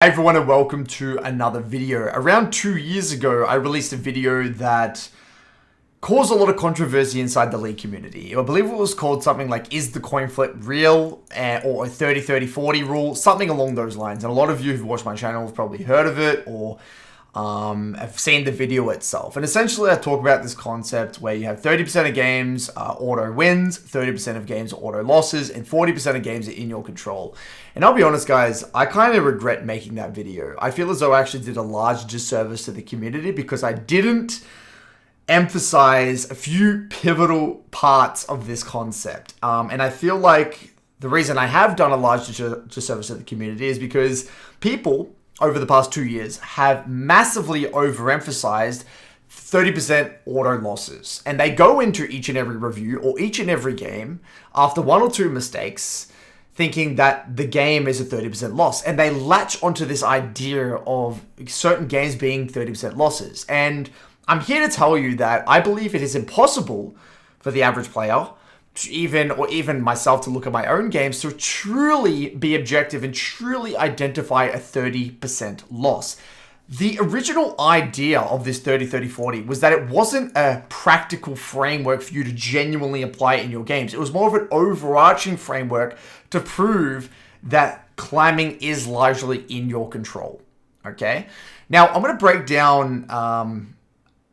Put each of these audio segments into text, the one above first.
Hey everyone and welcome to another video. Around 2 years ago, I released a video that caused a lot of controversy inside the League community. I believe it was called something like, is the coin flip real? Or a 30-30-40 rule, something along those lines. And a lot of you who've watched my channel have probably heard of it or have seen the video itself. And essentially I talk about this concept where you have 30% of games auto wins, 30% of games auto losses, and 40% of games are in your control. And I'll be honest guys, I kind of regret making that video. I feel as though I actually did a large disservice to the community because I didn't emphasize a few pivotal parts of this concept. And I feel like the reason I have done a large disservice to the community is because people over the past 2 years have massively overemphasized 30% auto losses. And they go into each and every review or each and every game after one or two mistakes thinking that the game is a 30% loss. And they latch onto this idea of certain games being 30% losses. And I'm here to tell you that I believe it is impossible for the average player even myself to look at my own games to truly be objective and truly identify a 30% loss. The original idea of this 30-30-40 was that it wasn't a practical framework for you to genuinely apply it in your games. It was more of an overarching framework to prove that climbing is largely in your control. Okay? Now, I'm going to break down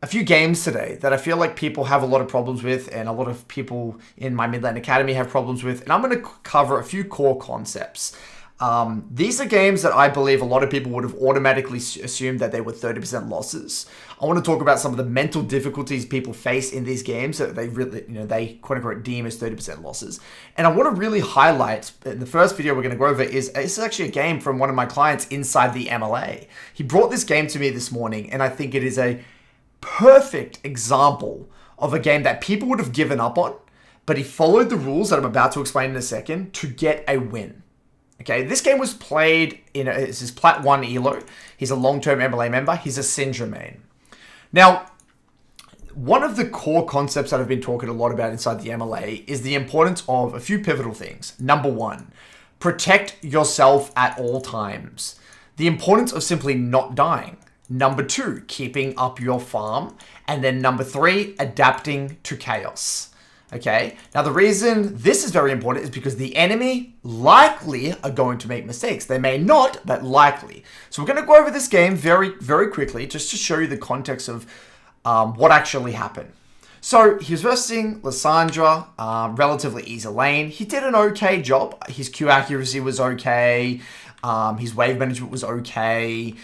a few games today that I feel like people have a lot of problems with and a lot of people in my Midland Academy have problems with. And I'm going to cover a few core concepts. These are games that I believe a lot of people would have automatically assumed that they were 30% losses. I want to talk about some of the mental difficulties people face in these games that they really, they quote unquote deem as 30% losses. And I want to really highlight, the first video we're going to go over is, this is actually a game from one of my clients inside the MLA. He brought this game to me this morning and I think it is a perfect example of a game that people would have given up on, but he followed the rules that I'm about to explain in a second to get a win. Okay, this game was played in it's his Plat 1 Elo. He's a long-term MLA member. He's a Syndra main. Now, one of the core concepts that I've been talking a lot about inside the MLA is the importance of a few pivotal things. Number one, protect yourself at all times. The importance of simply not dying. Number two, keeping up your farm. And then number three, adapting to chaos. Okay, now the reason this is very important is because the enemy likely are going to make mistakes. They may not, but likely. So we're going to go over this game very, very quickly just to show you the context of what actually happened. So he was versing Lissandra, relatively easy lane. He did an okay job. His Q accuracy was okay. His wave management was okay.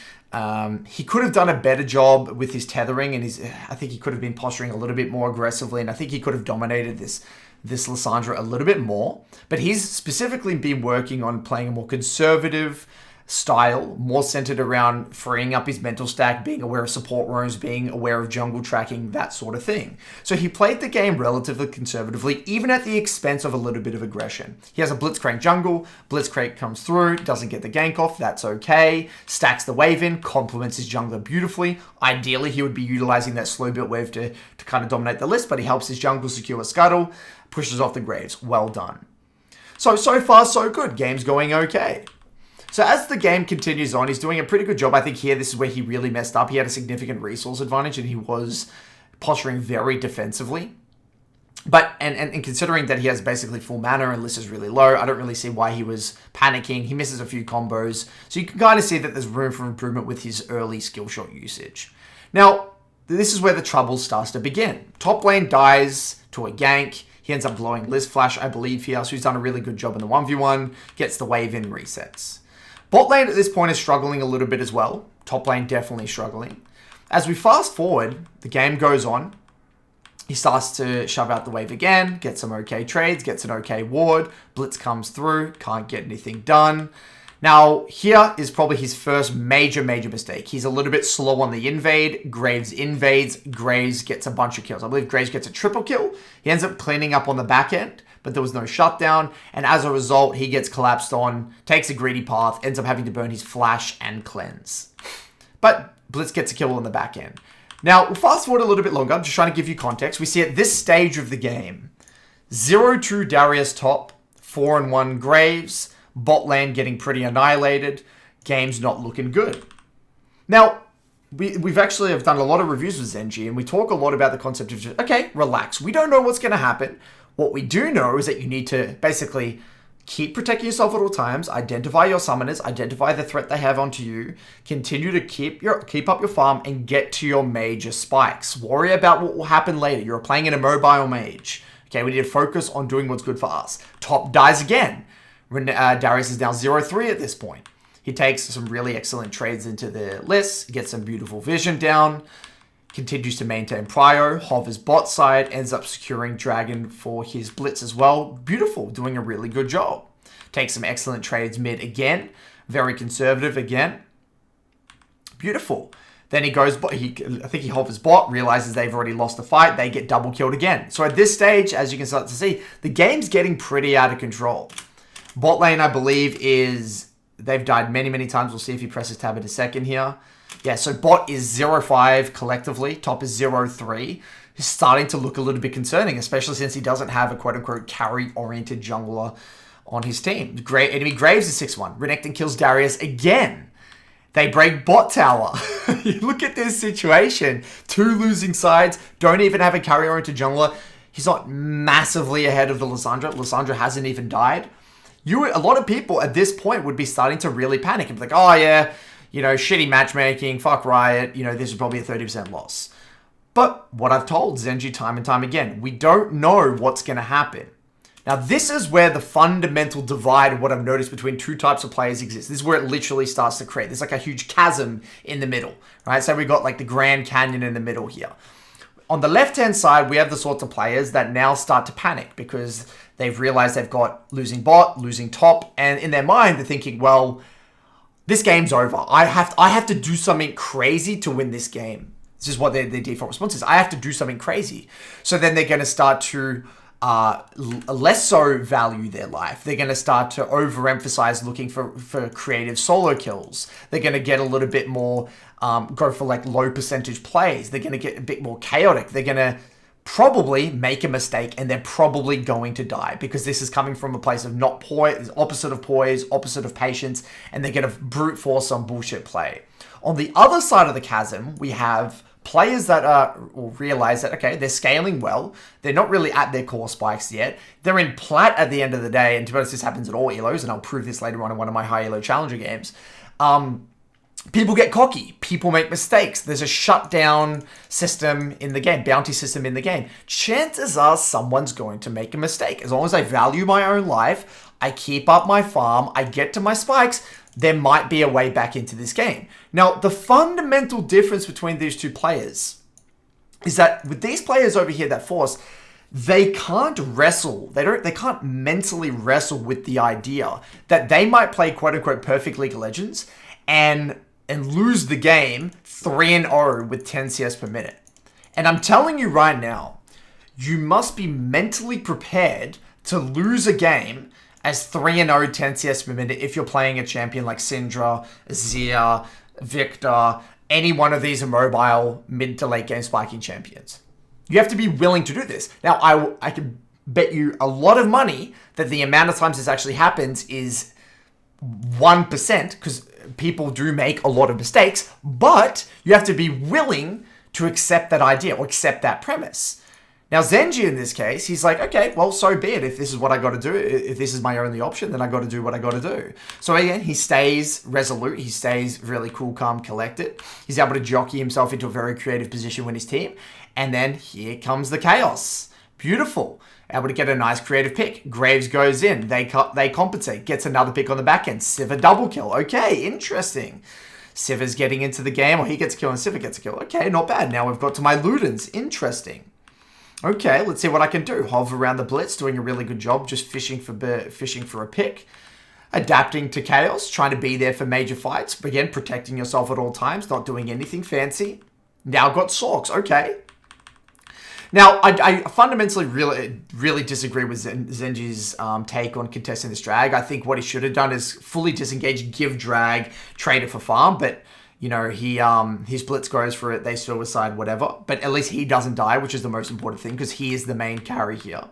He could have done a better job with his tethering and I think he could have been posturing a little bit more aggressively and I think he could have dominated this Lissandra a little bit more. But he's specifically been working on playing a more conservative style, more centered around freeing up his mental stack, being aware of support roams, being aware of jungle tracking, that sort of thing. So he played the game relatively conservatively, even at the expense of a little bit of aggression. He has a Blitzcrank jungle, Blitzcrank comes through, doesn't get the gank off, that's okay, stacks the wave in, complements his jungler beautifully. Ideally, he would be utilizing that slow built wave to kind of dominate the list, but he helps his jungle secure a scuttle, pushes off the Graves. Well done. So far, so good. Game's going okay. So as the game continues on, he's doing a pretty good job. I think here, this is where he really messed up. He had a significant resource advantage and he was posturing very defensively. But, and considering that he has basically full mana and list is really low, I don't really see why he was panicking. He misses a few combos. So you can kind of see that there's room for improvement with his early skill shot usage. Now, this is where the trouble starts to begin. Top lane dies to a gank. He ends up blowing Liz Flash, I believe here. So he's done a really good job in the 1v1. Gets the wave in, resets. Bot lane at this point is struggling a little bit as well. Top lane definitely struggling. As we fast forward, the game goes on. He starts to shove out the wave again, gets some okay trades, gets an okay ward. Blitz comes through, can't get anything done. Now, here is probably his first major mistake. He's a little bit slow on the invade. Graves invades. Graves gets a bunch of kills. I believe Graves gets a triple kill. He ends up cleaning up on the back end, but there was no shutdown. And as a result, he gets collapsed on, takes a greedy path, ends up having to burn his flash and cleanse. But Blitz gets a kill on the back end. Now, we'll fast forward a little bit longer. I'm just trying to give you context. We see at this stage of the game, 0-2 Darius top, 4-1 Graves, bot lane getting pretty annihilated. game's not looking good. Now, we've actually have done a lot of reviews with Zenji, and we talk a lot about the concept of just, okay, relax. We don't know what's going to happen. What we do know is that you need to basically keep protecting yourself at all times, identify your summoners, identify the threat they have onto you, continue to keep up your farm, and get to your major spikes. Worry about what will happen later. You're playing an immobile mage. Okay, we need to focus on doing what's good for us. Top dies again. Darius is now 0-3 at this point. He takes some really excellent trades into the list, gets some beautiful vision down, continues to maintain prio, hovers bot side, ends up securing Dragon for his blitz as well. Beautiful, doing a really good job. Takes some excellent trades mid again, very conservative again. Beautiful. Then he goes, I think he hovers bot, realizes they've already lost the fight, they get double killed again. So at this stage, as you can start to see, the game's getting pretty out of control. Bot lane, I believe, they've died many, many times. We'll see if he presses tab in a second here. Yeah, so bot is 0-5 collectively. Top is 0-3. He's starting to look a little bit concerning, especially since he doesn't have a quote-unquote carry-oriented jungler on his team. Enemy Graves is 6-1. Renekton kills Darius again. They break bot tower. You look at this situation. 2 losing sides. Don't even have a carry-oriented jungler. He's not massively ahead of the Lissandra. Lissandra hasn't even died. A lot of people at this point would be starting to really panic and be like, oh yeah, shitty matchmaking, fuck Riot, this is probably a 30% loss. But what I've told Zenji time and time again, we don't know what's going to happen. Now, this is where the fundamental divide of what I've noticed between two types of players exists. This is where it literally starts to create. There's like a huge chasm in the middle, right? So we got like the Grand Canyon in the middle here. On the left-hand side, we have the sorts of players that now start to panic because they've realized they've got losing bot, losing top, and in their mind, they're thinking, well, this game's over. I have to do something crazy to win this game. This is what their default response is. I have to do something crazy. So then they're going to start to less so value their life. They're going to start to overemphasize looking for creative solo kills. They're going to get a little bit more, go for like low percentage plays. They're going to get a bit more chaotic. They're going to probably make a mistake and they're probably going to die because this is coming from a place of not poise, opposite of poise, opposite of patience, and they're going to brute force some bullshit play. On the other side of the chasm, we have players that realize that, okay, they're scaling well. They're not really at their core spikes yet. They're in plat at the end of the day, and to be honest, this happens at all ELOs, and I'll prove this later on in one of my high ELO challenger games. People get cocky. People make mistakes. There's a shutdown system in the game, bounty system in the game. Chances are someone's going to make a mistake. As long as I value my own life, I keep up my farm, I get to my spikes, there might be a way back into this game. Now, the fundamental difference between these two players is that with these players over here that force, they can't wrestle. They can't mentally wrestle with the idea that they might play quote unquote perfect League of Legends and lose the game 3-0 with 10 CS per minute. And I'm telling you right now, you must be mentally prepared to lose a game as 3-0 10 CS per minute if you're playing a champion like Syndra, Zia, Victor, any one of these immobile mid to late game spiking champions. You have to be willing to do this. Now, I can bet you a lot of money that the amount of times this actually happens is 1%, because people do make a lot of mistakes, but you have to be willing to accept that idea or accept that premise. Now, Zenji in this case, he's like, okay, well, so be it. If this is what I got to do, if this is my only option, then I got to do what I got to do. So again, he stays resolute. He stays really cool, calm, collected. He's able to jockey himself into a very creative position with his team. And then here comes the chaos. Beautiful. Able to get a nice creative pick. Graves goes in. They compensate. Gets another pick on the back end. Sivir double kill. Okay, interesting. Sivir's getting into the game, or he gets a kill and Sivir gets a kill. Okay, not bad. Now we've got to my Ludens. Interesting. Okay, let's see what I can do. Hover around the blitz, doing a really good job, just fishing for a pick. Adapting to chaos, trying to be there for major fights. But again, protecting yourself at all times, not doing anything fancy. Now got Sorks, okay. Now, I fundamentally really disagree with Zenji's take on contesting this drag. I think what he should have done is fully disengage, give drag, trade it for farm, but you know, his blitz goes for it, they suicide, whatever. But at least he doesn't die, which is the most important thing, because he is the main carry here.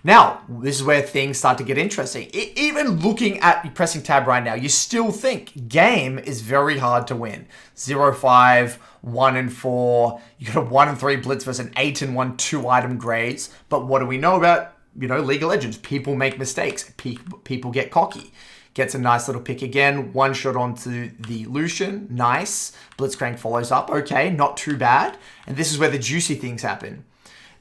Now, this is where things start to get interesting. Even looking at pressing tab right now, you still think game is very hard to win. 0-5, 1-4. You got a 1-3 blitz versus an 8-1 2-item grades. But what do we know about, League of Legends? People make mistakes. People get cocky. Gets a nice little pick again. One shot onto the Lucian. Nice. Blitzcrank follows up. Okay, not too bad. And this is where the juicy things happen.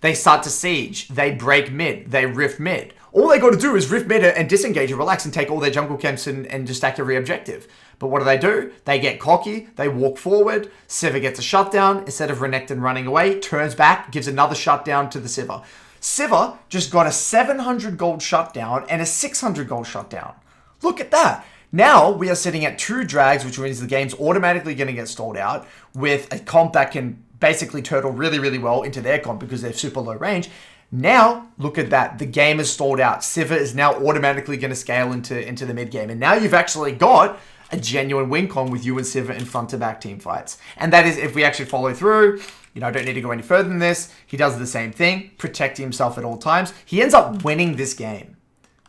They start to siege. They break mid. They rift mid. All they got to do is rift mid and disengage and relax and take all their jungle camps and just stack every objective. But what do? They get cocky. They walk forward. Sivir gets a shutdown. Instead of Renekton running away, turns back, gives another shutdown to the Sivir. Sivir just got a 700 gold shutdown and a 600 gold shutdown. Look at that. Now we are sitting at 2 drags, which means the game's automatically going to get stalled out with a comp that can basically turtle really, really well into their comp because they're super low range. Now, look at that. The game is stalled out. Sivir is now automatically going to scale into the mid game. And now you've actually got a genuine win con with you and Sivir in front-to-back team fights. And that is, if we actually follow through, I don't need to go any further than this. He does the same thing, protecting himself at all times. He ends up winning this game.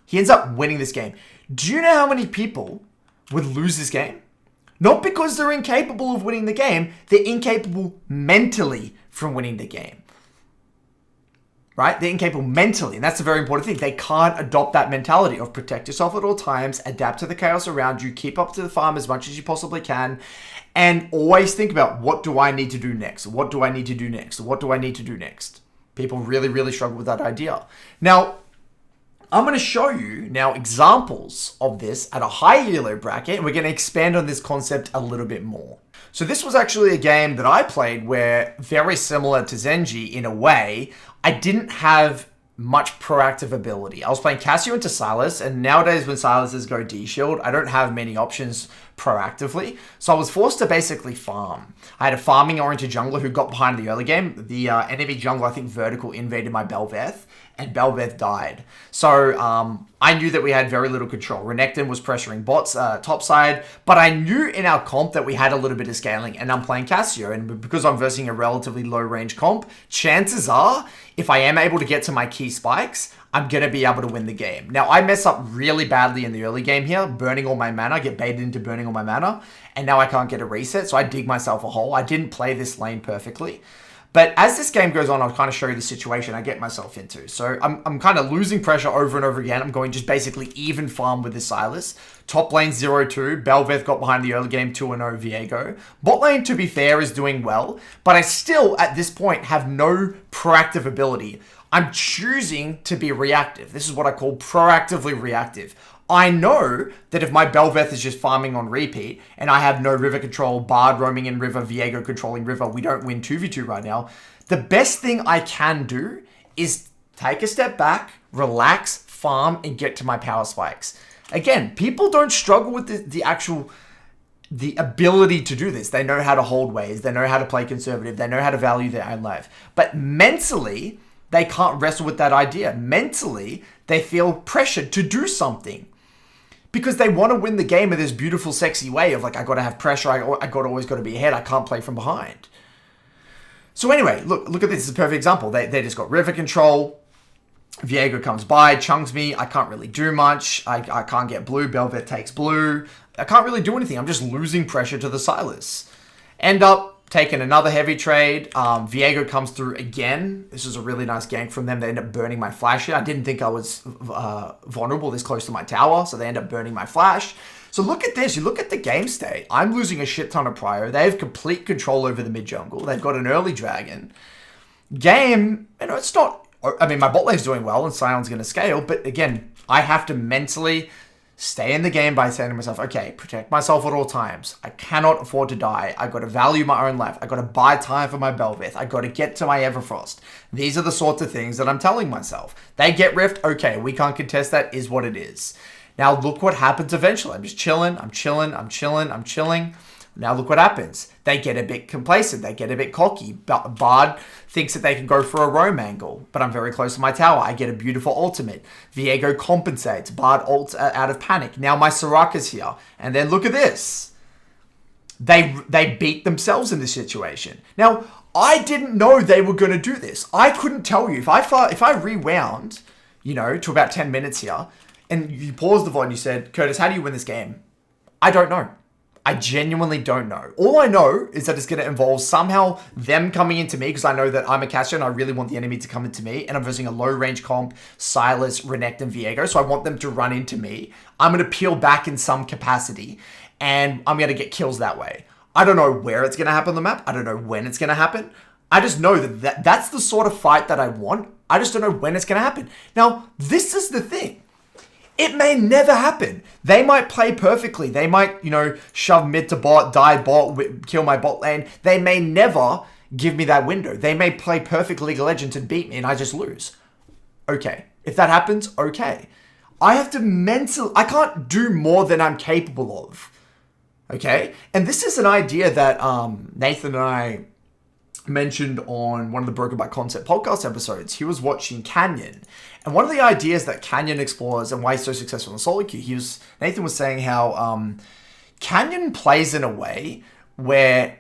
Do you know how many people would lose this game? Not because they're incapable of winning the game, they're incapable mentally from winning the game. Right? They're incapable mentally, and that's a very important thing. They can't adopt that mentality of protect yourself at all times, adapt to the chaos around you, keep up to the farm as much as you possibly can, and always think about, what do I need to do next? What do I need to do next? What do I need to do next? People really, really struggle with that idea. Now, I'm going to show you now examples of this at a high elo bracket, and we're going to expand on this concept a little bit more. So this was actually a game that I played where, very similar to Zenji in a way, I didn't have much proactive ability. I was playing Cassio into Sylas, and nowadays when Sylas go D-Shield, I don't have many options proactively. So I was forced to basically farm. I had a farming-oriented jungler who got behind the early game. The enemy jungler, I think Vertical, invaded my Bel'Veth, and Bel'Veth died. So I knew that we had very little control. Renekton was pressuring bots topside, but I knew in our comp that we had a little bit of scaling, and I'm playing Cassio, and because I'm versing a relatively low-range comp, chances are, if I am able to get to my key spikes, I'm going to be able to win the game. Now, I mess up really badly in the early game here, burning all my mana, get baited into burning all my mana, and now I can't get a reset, so I dig myself a hole. I didn't play this lane perfectly. But as this game goes on, I'll kind of show you the situation I get myself into. So I'm kind of losing pressure over and over again. I'm going just basically even farm with this Sylas. Top lane 0-2. Bel'Veth got behind the early game 2-0 Viego. Bot lane, to be fair, is doing well. But I still, at this point, have no proactive ability. I'm choosing to be reactive. This is what I call proactively reactive. I know that if my Bel'Veth is just farming on repeat and I have no river control, Bard roaming in river, Viego controlling river, we don't win 2v2 right now. The best thing I can do is take a step back, relax, farm, and get to my power spikes. Again, people don't struggle with the ability to do this. They know how to hold waves. They know how to play conservative. They know how to value their own life. But mentally, they can't wrestle with that idea. Mentally, they feel pressured to do something. Because they want to win the game in this beautiful, sexy way of like, I got to have pressure, I always got to be ahead, I can't play from behind. So anyway, look at this. This is a perfect example. They just got river control. Viego comes by, chunks me. I can't really do much. I can't get blue. Bel'Veth takes blue. I can't really do anything. I'm just losing pressure to the Sylas. End up taking another heavy trade. Viego comes through again. This is a really nice gank from them. They end up burning my flash here. I didn't think I was vulnerable this close to my tower, so they end up burning my flash. So look at this. You look at the game state. I'm losing a shit ton of prio. They have complete control over the mid jungle. They've got an early dragon. Game, it's not... I mean, my bot lane's doing well and Sion's going to scale, but again, I have to mentally stay in the game by saying to myself, okay, protect myself at all times. I cannot afford to die. I got to value my own life. I got to buy time for my Bel'Veth. I got to get to my Everfrost. These are the sorts of things that I'm telling myself. They get rift. Okay, we can't contest that. Is what it is. Now look what happens eventually. I'm just chilling. I'm chilling. Now look what happens. They get a bit complacent. They get a bit cocky. Bard thinks that they can go for a roam angle, but I'm very close to my tower. I get a beautiful ultimate. Viego compensates. Bard ults out of panic. Now my Soraka's here. And then look at this. They beat themselves in this situation. Now, I didn't know they were going to do this. I couldn't tell you. If I rewound, to about 10 minutes here, and you paused the VOD and you said, Curtis, how do you win this game? I don't know. I genuinely don't know. All I know is that it's going to involve somehow them coming into me, because I know that I'm a caster and I really want the enemy to come into me, and I'm versing a low range comp, Sylas, Renekton, Viego, so I want them to run into me. I'm going to peel back in some capacity, and I'm going to get kills that way. I don't know where it's going to happen on the map. I don't know when it's going to happen. I just know that that's the sort of fight that I want. I just don't know when it's going to happen. Now, this is the thing. It may never happen. They might play perfectly. They might, shove mid to bot, die bot, kill my bot lane. They may never give me that window. They may play perfect League of Legends and beat me and I just lose. Okay. If that happens, okay. I can't do more than I'm capable of. Okay? And this is an idea that Nathan and I mentioned on one of the Broken by Concept podcast episodes. He was watching Canyon, and one of the ideas that Canyon explores and why he's so successful in solo queue, Nathan was saying how Canyon plays in a way where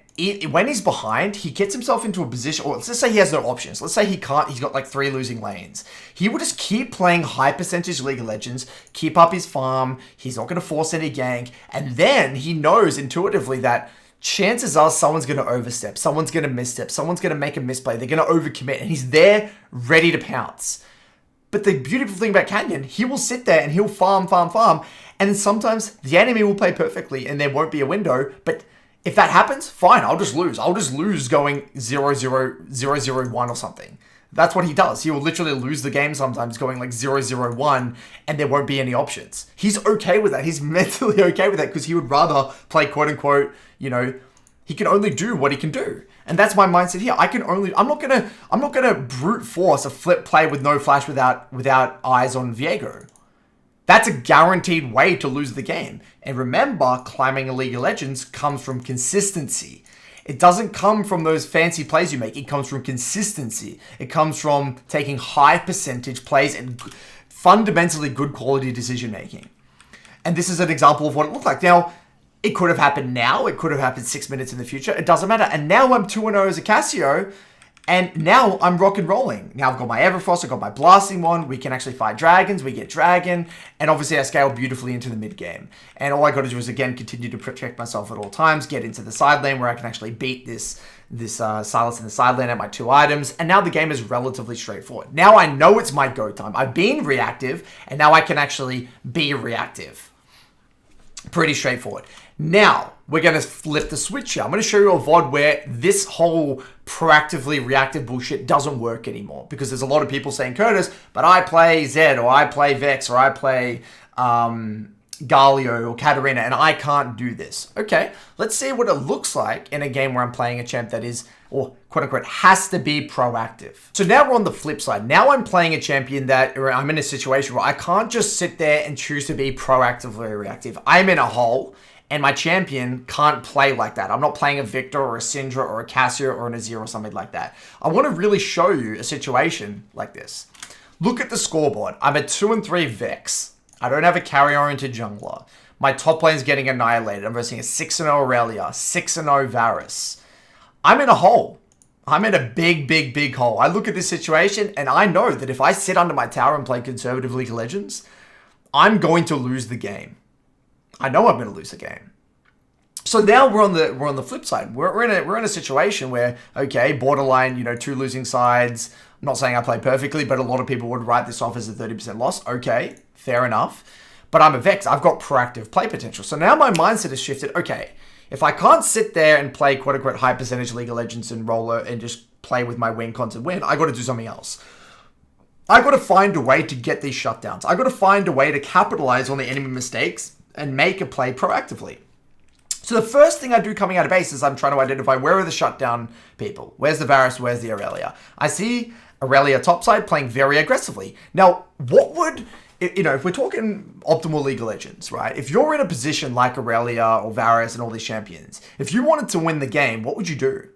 when he's behind, he gets himself into a position, or let's just say he has no options. Let's say he's got like 3 losing lanes. He will just keep playing high percentage League of Legends, keep up his farm, he's not going to force any gank, and then he knows intuitively that chances are someone's going to overstep, someone's going to misstep, someone's going to make a misplay, they're going to overcommit, and he's there ready to pounce. But the beautiful thing about Canyon, he will sit there and he'll farm, and then sometimes the enemy will play perfectly and there won't be a window, but if that happens, fine, I'll just lose. I'll just lose going 0-0, 0-0-1 or something. That's what he does. He will literally lose the game sometimes going like 0-0-1 and there won't be any options. He's okay with that. He's mentally okay with that because he would rather play quote unquote, he can only do what he can do. And that's my mindset here. I'm not gonna brute force a flip play with no flash without eyes on Viego. That's a guaranteed way to lose the game. And remember, climbing a League of Legends comes from consistency. It doesn't come from those fancy plays you make. It comes from consistency. It comes from taking high percentage plays and fundamentally good quality decision making. And this is an example of what it looked like. Now, it could have happened now. It could have happened 6 minutes in the future. It doesn't matter. And now I'm 2-0 as a Cassio. And now I'm rock and rolling. Now I've got my Everfrost, I've got my Blasting Wand, we can actually fight dragons, we get dragon, and obviously I scale beautifully into the mid game. And all I got to do is again continue to protect myself at all times, get into the side lane where I can actually beat this Sylas in the side lane at my 2 items, and now the game is relatively straightforward. Now I know it's my go time. I've been reactive, and now I can actually be reactive. Pretty straightforward. Now, we're going to flip the switch here. I'm going to show you a VOD where this whole proactively reactive bullshit doesn't work anymore. Because there's a lot of people saying, Curtis, but I play Zed, or I play Vex, or I play Galio, or Katarina, and I can't do this. Okay, let's see what it looks like in a game where I'm playing a champ that is, or quote-unquote, has to be proactive. So now we're on the flip side. Now I'm playing a champion that, or I'm in a situation where I can't just sit there and choose to be proactively reactive. I'm in a hole. And my champion can't play like that. I'm not playing a Victor or a Syndra or a Cassio or an Azir or something like that. I want to really show you a situation like this. Look at the scoreboard. I'm a 2-3 Vex. I don't have a carry-oriented jungler. My top lane's getting annihilated. I'm versing a 6-0 Aurelia, 6-0 Varus. I'm in a hole. I'm in a big hole. I look at this situation and I know that if I sit under my tower and play conservative League of Legends, I'm going to lose the game. I know I'm going to lose the game. So now we're on the flip side. We're in a situation where, okay, borderline, 2 losing sides. I'm not saying I play perfectly, but a lot of people would write this off as a 30% loss. Okay, fair enough. But I'm a Vex. I've got proactive play potential. So now my mindset has shifted. Okay, if I can't sit there and play quote unquote high percentage League of Legends and roller and just play with my win cons and win, I got to do something else. I got to find a way to get these shutdowns. I got to find a way to capitalize on the enemy mistakes and make a play proactively. So the first thing I do coming out of base is I'm trying to identify where are the shutdown people. Where's the Varus? Where's the Aurelia? I see Aurelia topside playing very aggressively. Now, what would, if we're talking optimal League of Legends, right? If you're in a position like Aurelia or Varus and all these champions, if you wanted to win the game, what would you do?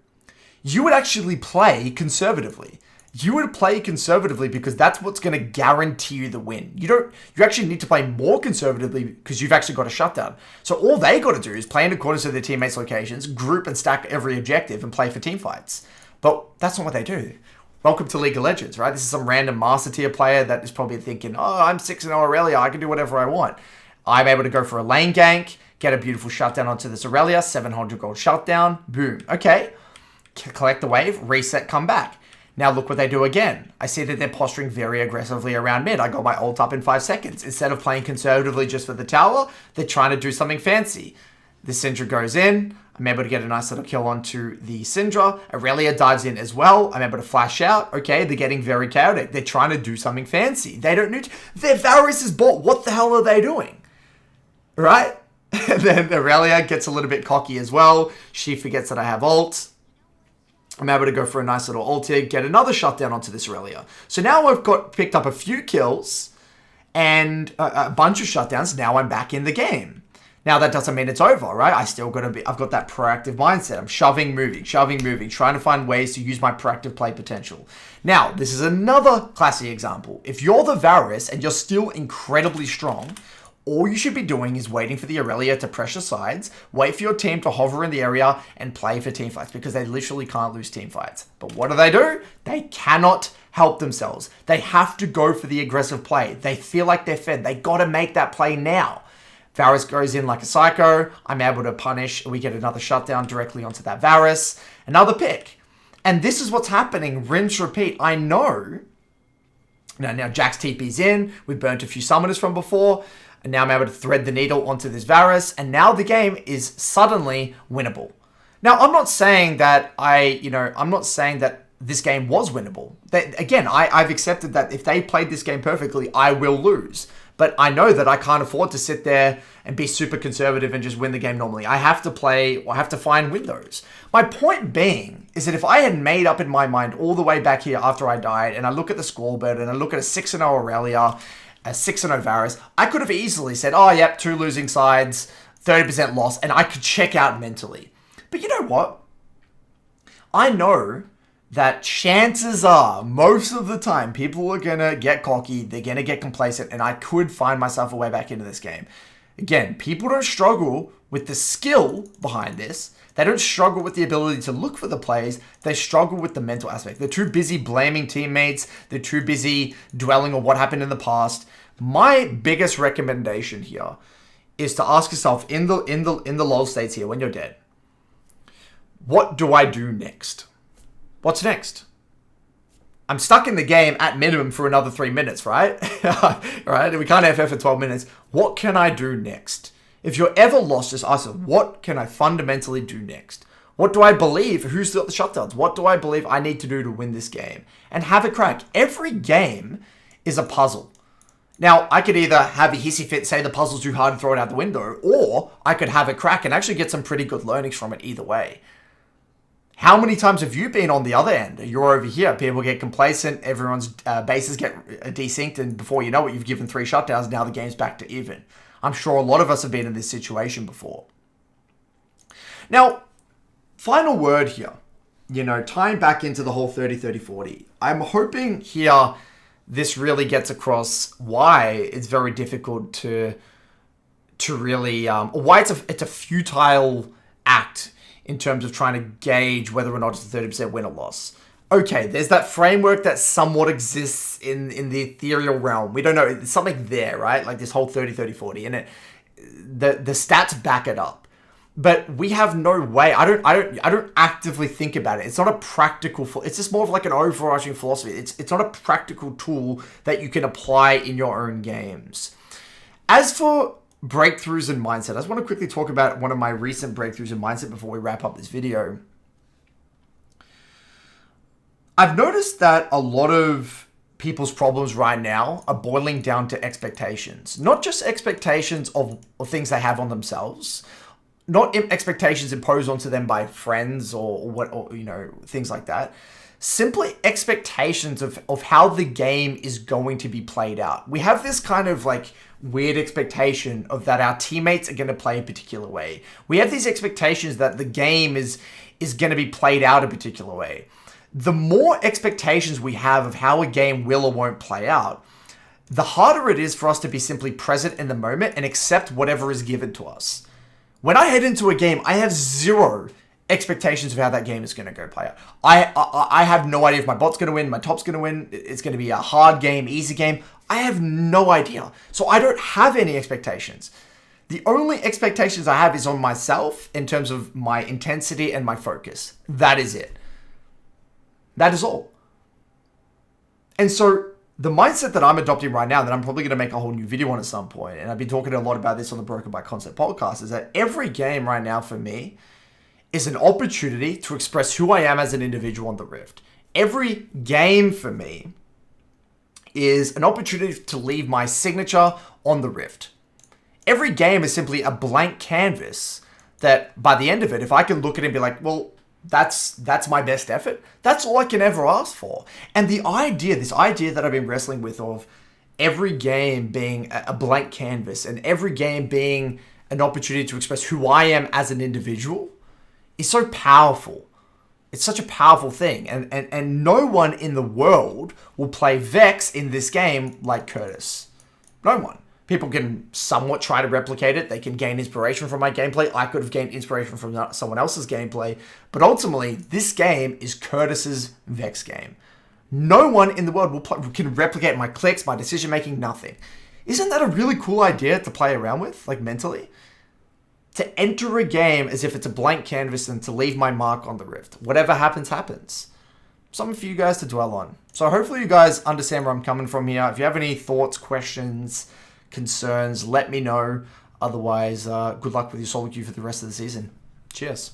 You would actually play conservatively. You would play conservatively because that's what's going to guarantee you the win. You actually need to play more conservatively because you've actually got a shutdown. So all they got to do is play in accordance to their teammates' locations, group and stack every objective and play for team fights. But that's not what they do. Welcome to League of Legends, right? This is some random master tier player that is probably thinking, oh, I'm 6-0 Aurelia, I can do whatever I want. I'm able to go for a lane gank, get a beautiful shutdown onto this Aurelia, 700 gold shutdown, boom. Okay, collect the wave, reset, come back. Now look what they do again. I see that they're posturing very aggressively around mid. I got my ult up in 5 seconds. Instead of playing conservatively just for the tower, they're trying to do something fancy. The Syndra goes in. I'm able to get a nice little kill onto the Syndra. Aurelia dives in as well. I'm able to flash out. Okay, they're getting very chaotic. They're trying to do something fancy. They don't need to. Their Varus is bought. What the hell are they doing? Right? And then Aurelia gets a little bit cocky as well. She forgets that I have ult. I'm able to go for a nice little ult here, get another shutdown onto this Aurelia. So now I've picked up a few kills and a bunch of shutdowns. Now I'm back in the game. Now that doesn't mean it's over, right? I've got that proactive mindset. I'm shoving, moving, trying to find ways to use my proactive play potential. Now, this is another classic example. If you're the Varus and you're still incredibly strong, all you should be doing is waiting for the Aurelia to pressure sides, wait for your team to hover in the area, and play for team fights, because they literally can't lose team fights. But what do? They cannot help themselves. They have to go for the aggressive play. They feel like they're fed. They got to make that play now. Varus goes in like a psycho. I'm able to punish. We get another shutdown directly onto that Varus. Another pick. And this is what's happening. Rinse, repeat. I know. Now Jax TP's in. We've burnt a few summoners from before. And now I'm able to thread the needle onto this Varus. And now the game is suddenly winnable. Now, I'm not saying that I'm not saying that this game was winnable. Again, I've accepted that if they played this game perfectly, I will lose. But I know that I can't afford to sit there and be super conservative and just win the game normally. I have to find windows. My point being is that if I had made up in my mind all the way back here after I died, and I look at the scoreboard and I look at a 6-0 Aurelia, a 6-0 Varus, I could have easily said, oh, yep, 2 losing sides, 30% loss, and I could check out mentally. But you know what? I know that chances are, most of the time, people are going to get cocky, they're going to get complacent, and I could find myself a way back into this game. Again, people don't struggle with the skill behind this. They don't struggle with the ability to look for the plays. They struggle with the mental aspect. They're too busy blaming teammates. They're too busy dwelling on what happened in the past. My biggest recommendation here is to ask yourself in the lull states here when you're dead, what do I do next? What's next? I'm stuck in the game at minimum for another 3 minutes, right? Right? We can't FF for 12 minutes. What can I do next? If you're ever lost, just ask yourself, what can I fundamentally do next? What do I believe? Who's got the shutdowns? What do I believe I need to do to win this game? And have a crack. Every game is a puzzle. Now, I could either have a hissy fit, say the puzzle's too hard and throw it out the window, or I could have a crack and actually get some pretty good learnings from it either way. How many times have you been on the other end? You're over here, people get complacent, everyone's bases get desynced, and before you know it, you've given 3 shutdowns, now the game's back to even. I'm sure a lot of us have been in this situation before. Now, final word here, tying back into the whole 30-30-40. I'm hoping here this really gets across why it's very difficult to really, why it's a futile act in terms of trying to gauge whether or not it's a 30% win or loss. Okay, there's that framework that somewhat exists in the ethereal realm. We don't know, it's something there, right? Like this whole 30-30-40, and the stats back it up. But we have no way. I don't actively think about it. It's not a practical. It's just more of like an overarching philosophy. It's not a practical tool that you can apply in your own games. As for breakthroughs in mindset, I just want to quickly talk about one of my recent breakthroughs in mindset before we wrap up this video. I've noticed that a lot of people's problems right now are boiling down to expectations. Not just expectations of things they have on themselves, not expectations imposed onto them by friends or things like that. Simply expectations of how the game is going to be played out. We have this kind of like weird expectation of that our teammates are going to play a particular way. We have these expectations that the game is going to be played out a particular way. The more expectations we have of how a game will or won't play out, the harder it is for us to be simply present in the moment and accept whatever is given to us. When I head into a game, I have zero expectations of how that game is going to go play out. I have no idea if my bot's going to win, my top's going to win, it's going to be a hard game, easy game. I have no idea. So I don't have any expectations. The only expectations I have is on myself in terms of my intensity and my focus. That is it. That is all. And so the mindset that I'm adopting right now, that I'm probably going to make a whole new video on at some point, and I've been talking a lot about this on the Broken by Concept podcast, is that every game right now for me is an opportunity to express who I am as an individual on the Rift. Every game for me is an opportunity to leave my signature on the Rift. Every game is simply a blank canvas that by the end of it, if I can look at it and be like, well, that's my best effort, that's all I can ever ask for. And this idea that I've been wrestling with of every game being a blank canvas and every game being an opportunity to express who I am as an individual is so powerful. It's such a powerful thing. And no one in the world will play Vex in this game like Curtis. No one. People can somewhat try to replicate it. They can gain inspiration from my gameplay. I could have gained inspiration from someone else's gameplay. But ultimately, this game is Curtis's Vex game. No one in the world can replicate my clicks, my decision-making, nothing. Isn't that a really cool idea to play around with, like mentally? To enter a game as if it's a blank canvas and to leave my mark on the Rift. Whatever happens, happens. Something for you guys to dwell on. So hopefully you guys understand where I'm coming from here. If you have any thoughts, questions, concerns, let me know. Otherwise, good luck with your solo queue for the rest of the season. Cheers.